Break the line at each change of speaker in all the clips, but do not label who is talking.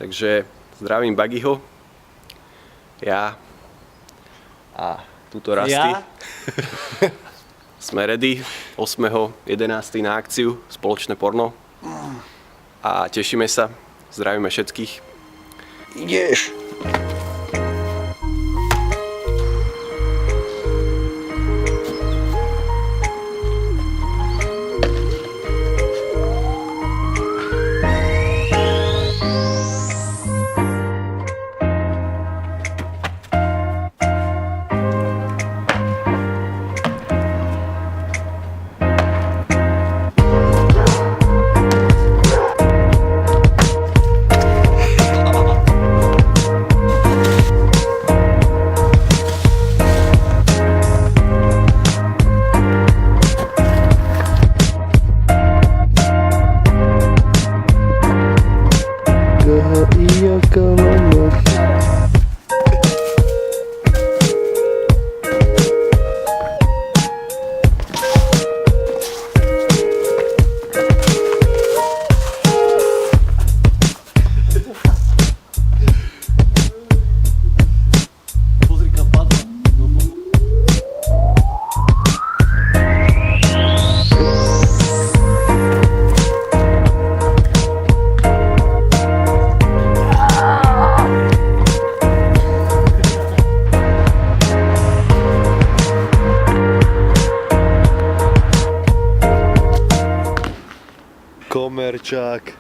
Takže zdravím Buggyho, ja a túto Rusty.
Ja?
Sme ready 8.11. na akciu Spoločné porno a tešíme sa, zdravíme všetkých.
Ideš! Iya kawan.
Pozri kam padla.
Komerčák.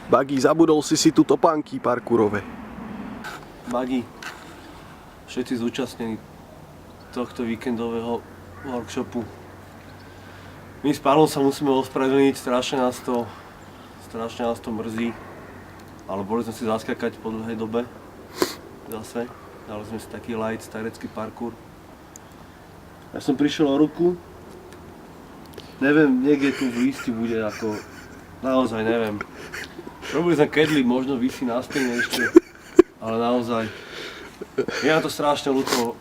Buggy, zabudol si tu topánky parkourové.
Buggy, všetci zúčastnení tohto víkendového workshopu. My s Pálom sa musíme ospravedlniť, strašne nás to mrzí. Ale boli sme si zaskakať po dlhej dobe. Zase. Dali sme si taký light starecký parkour. Ja som prišiel o ruku. Neviem, niekde tu v lísti bude ako... Naozaj neviem. Robili sme kedli, možno visí na stene ešte. Ale naozaj. Je nám to strašne ľúto.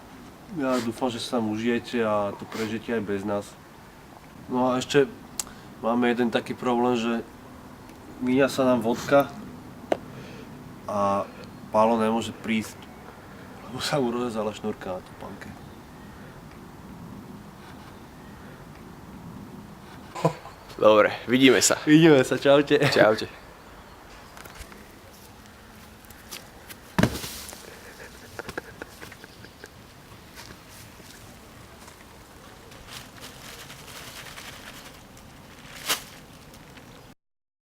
Ja dúfam, že sa tam užijete a to prežijete aj bez nás. No a ešte máme jeden taký problém, že míňa sa nám vodka a Pálo nemôže prísť, lebo sa mu rozrezala šnúrka na topánke.
Dobre, vidíme sa.
Vidíme sa, čaute.
Čaute.